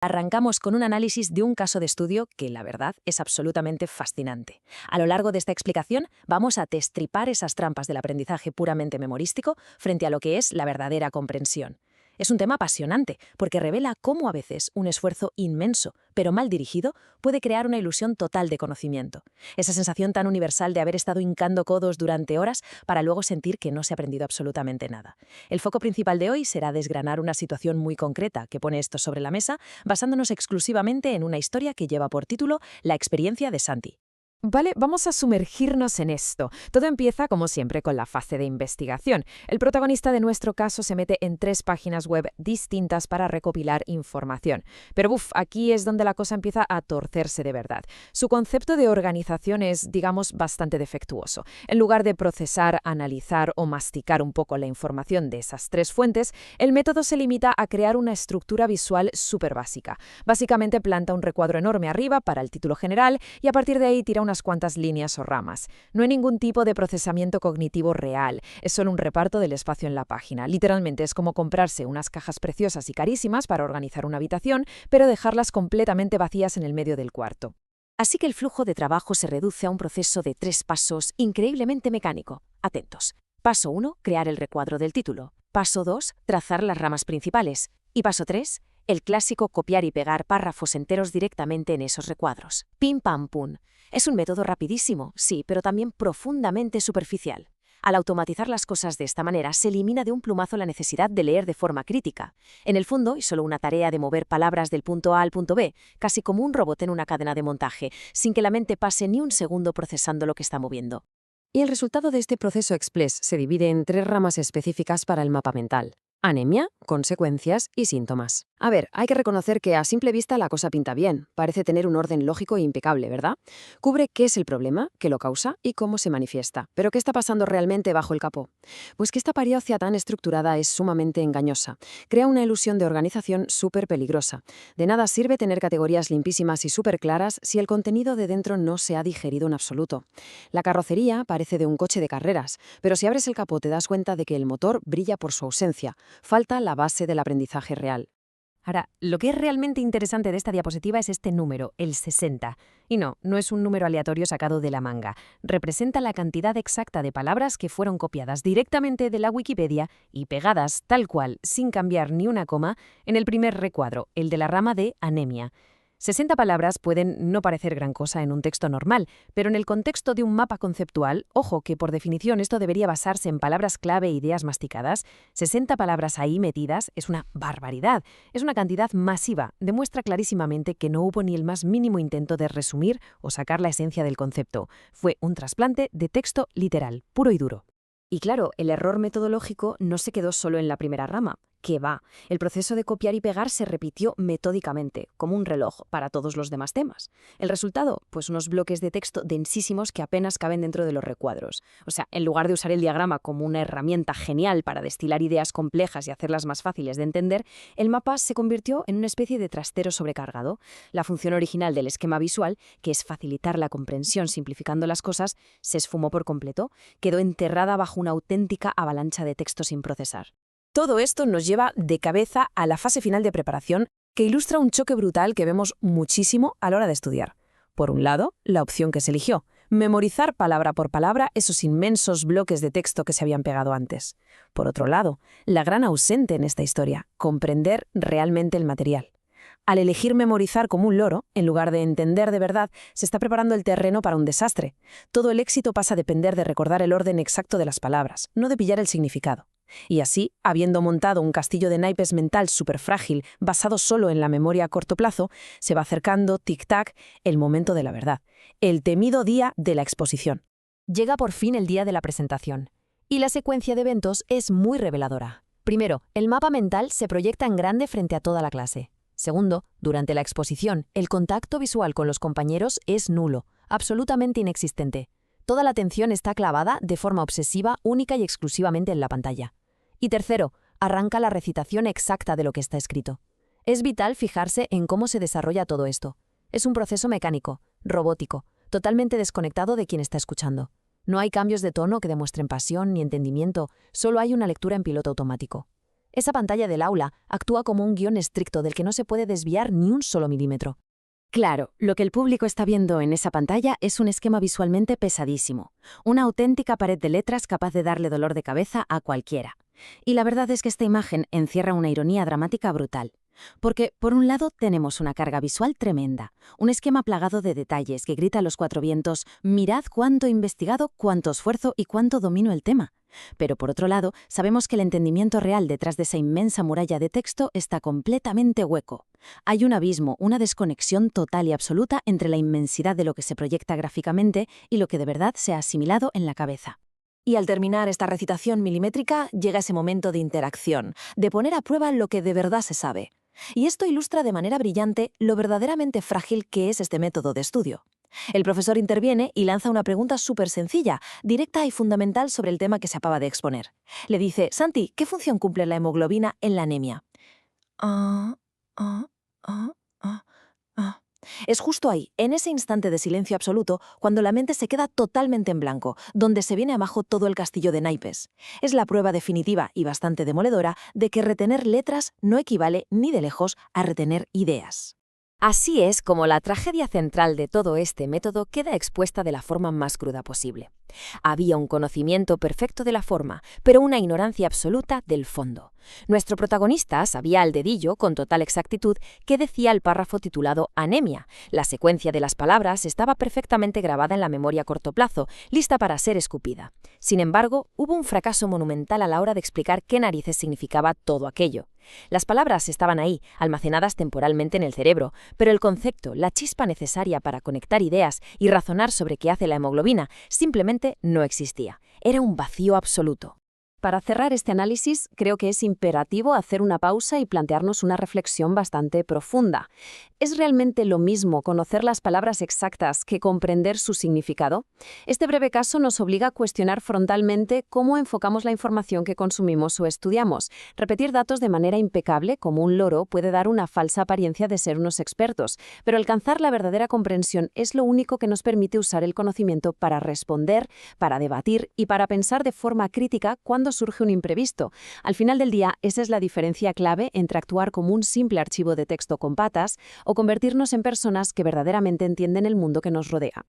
Arrancamos con un análisis de un caso de estudio que, la verdad, es absolutamente fascinante. A lo largo de esta explicación, vamos a destripar esas trampas del aprendizaje puramente memorístico frente a lo que es la verdadera comprensión. Es un tema apasionante, porque revela cómo a veces un esfuerzo inmenso, pero mal dirigido, puede crear una ilusión total de conocimiento. Esa sensación tan universal de haber estado hincando codos durante horas para luego sentir que no se ha aprendido absolutamente nada. El foco principal de hoy será desgranar una situación muy concreta que pone esto sobre la mesa, basándonos exclusivamente en una historia que lleva por título La experiencia de Santi. Vale, vamos a sumergirnos en esto. Todo empieza, como siempre, con la fase de investigación. El protagonista de nuestro caso se mete en 3 páginas web distintas para recopilar información. Pero aquí es donde la cosa empieza a torcerse de verdad. Su concepto de organización es, digamos, bastante defectuoso. En lugar de procesar, analizar o masticar un poco la información de esas 3 fuentes, el método se limita a crear una estructura visual súper básica. Básicamente planta un recuadro enorme arriba para el título general y a partir de ahí tira unas cuantas líneas o ramas. No hay ningún tipo de procesamiento cognitivo real, es solo un reparto del espacio en la página. Literalmente es como comprarse unas cajas preciosas y carísimas para organizar una habitación, pero dejarlas completamente vacías en el medio del cuarto. Así que el flujo de trabajo se reduce a un proceso de 3 pasos increíblemente mecánico. Atentos. Paso 1, crear el recuadro del título. Paso 2, trazar las ramas principales. Y paso 3, el clásico copiar y pegar párrafos enteros directamente en esos recuadros. Pim pam pum. Es un método rapidísimo, sí, pero también profundamente superficial. Al automatizar las cosas de esta manera, se elimina de un plumazo la necesidad de leer de forma crítica. En el fondo, es solo una tarea de mover palabras del punto A al punto B, casi como un robot en una cadena de montaje, sin que la mente pase ni un segundo procesando lo que está moviendo. Y el resultado de este proceso express se divide en 3 ramas específicas para el mapa mental: anemia, consecuencias y síntomas. A ver, hay que reconocer que a simple vista la cosa pinta bien, parece tener un orden lógico e impecable, ¿verdad? Cubre qué es el problema, qué lo causa y cómo se manifiesta. Pero ¿qué está pasando realmente bajo el capó? Pues que esta apariencia tan estructurada es sumamente engañosa. Crea una ilusión de organización súper peligrosa. De nada sirve tener categorías limpísimas y súper claras si el contenido de dentro no se ha digerido en absoluto. La carrocería parece de un coche de carreras, pero si abres el capó te das cuenta de que el motor brilla por su ausencia. Falta la base del aprendizaje real. Ahora, lo que es realmente interesante de esta diapositiva es este número, el 60. Y no es un número aleatorio sacado de la manga. Representa la cantidad exacta de palabras que fueron copiadas directamente de la Wikipedia y pegadas tal cual, sin cambiar ni una coma, en el primer recuadro, el de la rama de anemia. 60 palabras pueden no parecer gran cosa en un texto normal, pero en el contexto de un mapa conceptual, ojo que por definición esto debería basarse en palabras clave e ideas masticadas, 60 palabras ahí metidas es una barbaridad, es una cantidad masiva, demuestra clarísimamente que no hubo ni el más mínimo intento de resumir o sacar la esencia del concepto. Fue un trasplante de texto literal, puro y duro. Y claro, el error metodológico no se quedó solo en la primera rama. ¿Qué va? El proceso de copiar y pegar se repitió metódicamente, como un reloj, para todos los demás temas. ¿El resultado? Pues unos bloques de texto densísimos que apenas caben dentro de los recuadros. O sea, en lugar de usar el diagrama como una herramienta genial para destilar ideas complejas y hacerlas más fáciles de entender, el mapa se convirtió en una especie de trastero sobrecargado. La función original del esquema visual, que es facilitar la comprensión simplificando las cosas, se esfumó por completo, quedó enterrada bajo una auténtica avalancha de texto sin procesar. Todo esto nos lleva de cabeza a la fase final de preparación, que ilustra un choque brutal que vemos muchísimo a la hora de estudiar. Por un lado, la opción que se eligió, memorizar palabra por palabra esos inmensos bloques de texto que se habían pegado antes. Por otro lado, la gran ausente en esta historia, comprender realmente el material. Al elegir memorizar como un loro, en lugar de entender de verdad, se está preparando el terreno para un desastre. Todo el éxito pasa a depender de recordar el orden exacto de las palabras, no de pillar el significado. Y así, habiendo montado un castillo de naipes mental súper frágil, basado solo en la memoria a corto plazo, se va acercando, tic-tac, el momento de la verdad, el temido día de la exposición. Llega por fin el día de la presentación. Y la secuencia de eventos es muy reveladora. Primero, el mapa mental se proyecta en grande frente a toda la clase. Segundo, durante la exposición, el contacto visual con los compañeros es nulo, absolutamente inexistente. Toda la atención está clavada de forma obsesiva, única y exclusivamente en la pantalla. Y tercero, arranca la recitación exacta de lo que está escrito. Es vital fijarse en cómo se desarrolla todo esto. Es un proceso mecánico, robótico, totalmente desconectado de quien está escuchando. No hay cambios de tono que demuestren pasión ni entendimiento, solo hay una lectura en piloto automático. Esa pantalla del aula actúa como un guión estricto del que no se puede desviar ni un solo milímetro. Claro, lo que el público está viendo en esa pantalla es un esquema visualmente pesadísimo, una auténtica pared de letras capaz de darle dolor de cabeza a cualquiera. Y la verdad es que esta imagen encierra una ironía dramática brutal. Porque, por un lado, tenemos una carga visual tremenda, un esquema plagado de detalles que grita a los cuatro vientos: mirad cuánto he investigado, cuánto esfuerzo y cuánto domino el tema. Pero, por otro lado, sabemos que el entendimiento real detrás de esa inmensa muralla de texto está completamente hueco. Hay un abismo, una desconexión total y absoluta entre la inmensidad de lo que se proyecta gráficamente y lo que de verdad se ha asimilado en la cabeza. Y al terminar esta recitación milimétrica, llega ese momento de interacción, de poner a prueba lo que de verdad se sabe. Y esto ilustra de manera brillante lo verdaderamente frágil que es este método de estudio. El profesor interviene y lanza una pregunta súper sencilla, directa y fundamental sobre el tema que se acaba de exponer. Le dice: Santi, ¿qué función cumple la hemoglobina en la anemia? Es justo ahí, en ese instante de silencio absoluto, cuando la mente se queda totalmente en blanco, donde se viene abajo todo el castillo de naipes. Es la prueba definitiva y bastante demoledora de que retener letras no equivale ni de lejos a retener ideas. Así es como la tragedia central de todo este método queda expuesta de la forma más cruda posible. Había un conocimiento perfecto de la forma, pero una ignorancia absoluta del fondo. Nuestro protagonista sabía al dedillo, con total exactitud, qué decía el párrafo titulado Anemia. La secuencia de las palabras estaba perfectamente grabada en la memoria a corto plazo, lista para ser escupida. Sin embargo, hubo un fracaso monumental a la hora de explicar qué narices significaba todo aquello. Las palabras estaban ahí, almacenadas temporalmente en el cerebro, pero el concepto, la chispa necesaria para conectar ideas y razonar sobre qué hace la hemoglobina, simplemente no existía. Era un vacío absoluto. Para cerrar este análisis, creo que es imperativo hacer una pausa y plantearnos una reflexión bastante profunda. ¿Es realmente lo mismo conocer las palabras exactas que comprender su significado? Este breve caso nos obliga a cuestionar frontalmente cómo enfocamos la información que consumimos o estudiamos. Repetir datos de manera impecable, como un loro, puede dar una falsa apariencia de ser unos expertos, pero alcanzar la verdadera comprensión es lo único que nos permite usar el conocimiento para responder, para debatir y para pensar de forma crítica cuando surge un imprevisto. Al final del día, esa es la diferencia clave entre actuar como un simple archivo de texto con patas o convertirnos en personas que verdaderamente entienden el mundo que nos rodea.